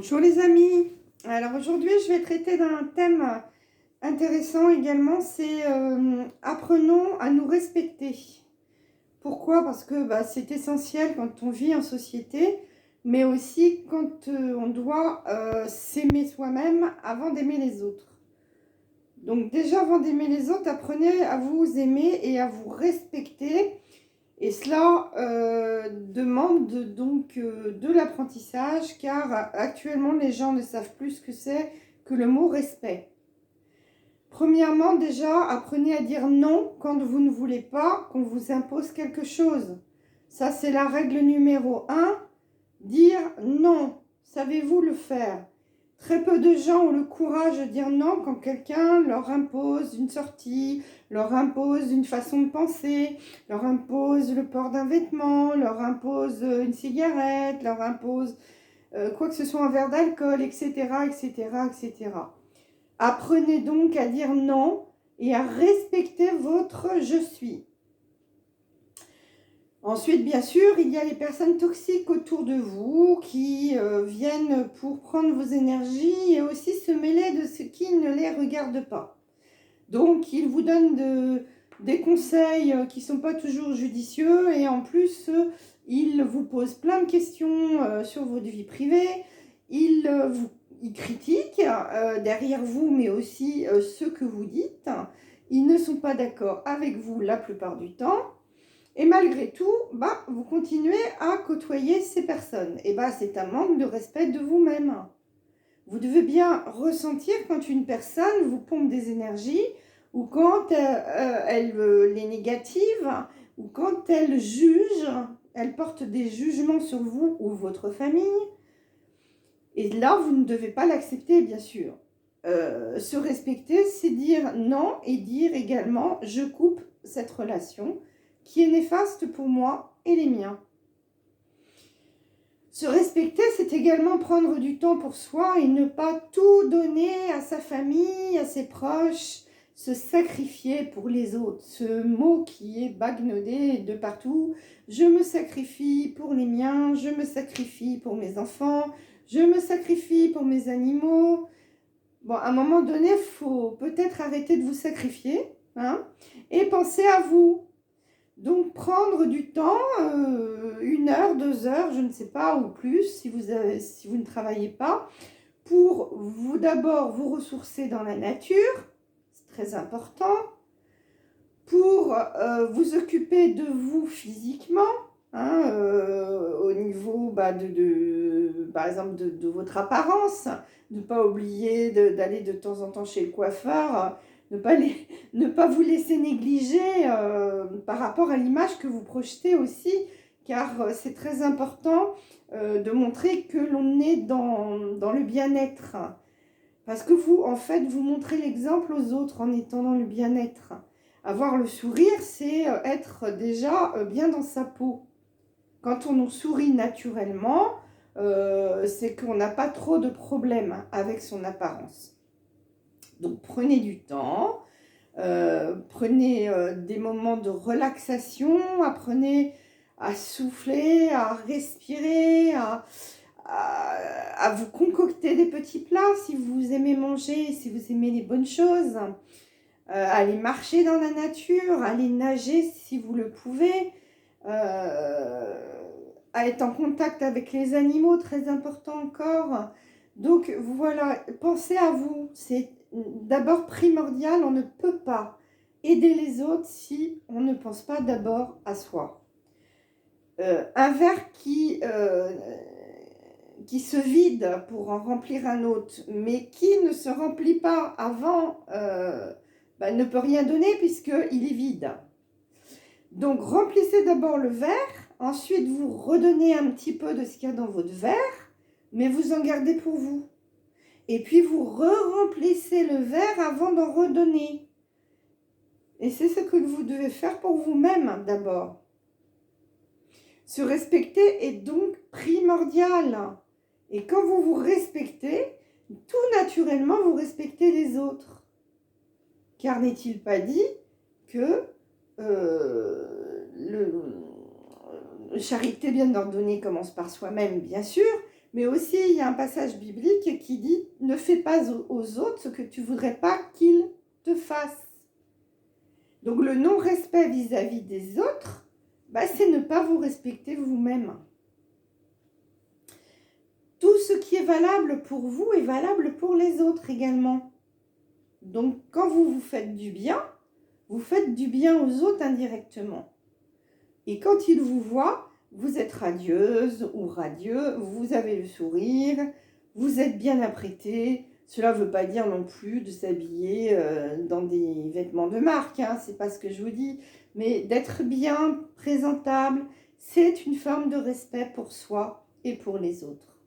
Bonjour les amis. Alors aujourd'hui, je vais traiter d'un thème intéressant également, c'est apprenons à nous respecter. Pourquoi? Parce que c'est essentiel quand on vit en société, mais aussi quand on doit s'aimer soi-même avant d'aimer les autres. Donc déjà, avant d'aimer les autres, apprenez à vous aimer et à vous respecter. Et cela demande donc de l'apprentissage, car actuellement les gens ne savent plus ce que c'est que le mot respect. Premièrement, déjà, apprenez à dire non quand vous ne voulez pas qu'on vous impose quelque chose. Ça, c'est la règle numéro 1. Dire non. Savez-vous le faire? Très peu de gens ont le courage de dire non quand quelqu'un leur impose une sortie, leur impose une façon de penser, leur impose le port d'un vêtement, leur impose une cigarette, leur impose quoi que ce soit, un verre d'alcool, etc., etc., etc. Apprenez donc à dire non et à respecter votre « je suis ». Ensuite, bien sûr, il y a les personnes toxiques autour de vous qui viennent pour prendre vos énergies et aussi se mêler de ce qui ne les regarde pas. Donc, ils vous donnent des conseils qui ne sont pas toujours judicieux et en plus, ils vous posent plein de questions sur votre vie privée. Ils critiquent derrière vous, mais aussi ce que vous dites. Ils ne sont pas d'accord avec vous la plupart du temps. Et malgré tout, vous continuez à côtoyer ces personnes. Et c'est un manque de respect de vous-même. Vous devez bien ressentir quand une personne vous pompe des énergies, ou quand elle est négative, ou quand elle juge, elle porte des jugements sur vous ou votre famille. Et là, vous ne devez pas l'accepter, bien sûr. Se respecter, c'est dire non et dire également « je coupe cette relation » qui est néfaste pour moi et les miens. Se respecter, c'est également prendre du temps pour soi et ne pas tout donner à sa famille, à ses proches, se sacrifier pour les autres. Ce mot qui est bagnodé de partout, je me sacrifie pour les miens, je me sacrifie pour mes enfants, je me sacrifie pour mes animaux. Bon, à un moment donné, il faut peut-être arrêter de vous sacrifier et penser à vous. Donc, prendre du temps, 1 heure, 2 heures, je ne sais pas, ou plus, si vous ne travaillez pas, pour vous d'abord vous ressourcer dans la nature, c'est très important, pour vous occuper de vous physiquement, au niveau par exemple de votre apparence, ne pas oublier d'aller de temps en temps chez le coiffeur, ne pas vous laisser négliger par rapport à l'image que vous projetez aussi, car c'est très important de montrer que l'on est dans le bien-être. Parce que vous, en fait, vous montrez l'exemple aux autres en étant dans le bien-être. Avoir le sourire, c'est être déjà bien dans sa peau. Quand on nous sourit naturellement, c'est qu'on n'a pas trop de problèmes avec son apparence. Donc prenez du temps, prenez des moments de relaxation, apprenez à souffler, à respirer, à vous concocter des petits plats si vous aimez manger, si vous aimez les bonnes choses. Aller marcher dans la nature, aller nager si vous le pouvez, à être en contact avec les animaux, très important encore. Donc voilà, pensez à vous, c'est d'abord primordial, on ne peut pas aider les autres si on ne pense pas d'abord à soi. Un verre qui se vide pour en remplir un autre, mais qui ne se remplit pas avant, ne peut rien donner puisqu'il est vide. Donc, remplissez d'abord le verre, ensuite vous redonnez un petit peu de ce qu'il y a dans votre verre, mais vous en gardez pour vous. Et puis, vous re-remplissez le verre avant d'en redonner. Et c'est ce que vous devez faire pour vous-même d'abord. Se respecter est donc primordial. Et quand vous vous respectez, tout naturellement, vous respectez les autres. Car n'est-il pas dit que charité bien ordonnée commence par soi-même, bien sûr, Mais aussi, il y a un passage biblique qui dit « Ne fais pas aux autres ce que tu ne voudrais pas qu'ils te fassent ». Donc, le non-respect vis-à-vis des autres, c'est ne pas vous respecter vous-même. Tout ce qui est valable pour vous est valable pour les autres également. Donc, quand vous vous faites du bien aux autres indirectement. Et quand ils vous voient, vous êtes radieuse ou radieux, vous avez le sourire, vous êtes bien apprêté. Cela ne veut pas dire non plus de s'habiller dans des vêtements de marque, hein, c'est pas ce que je vous dis. Mais d'être bien présentable, c'est une forme de respect pour soi et pour les autres.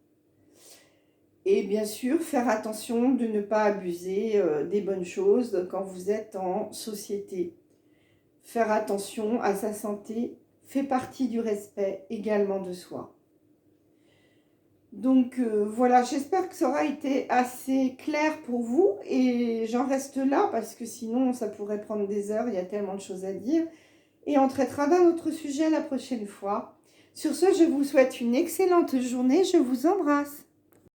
Et bien sûr, faire attention de ne pas abuser des bonnes choses quand vous êtes en société. Faire attention à sa santé fait partie du respect également de soi. Donc voilà, j'espère que ça aura été assez clair pour vous et j'en reste là parce que sinon ça pourrait prendre des heures, il y a tellement de choses à dire. Et on traitera d'un autre sujet la prochaine fois. Sur ce, je vous souhaite une excellente journée, je vous embrasse.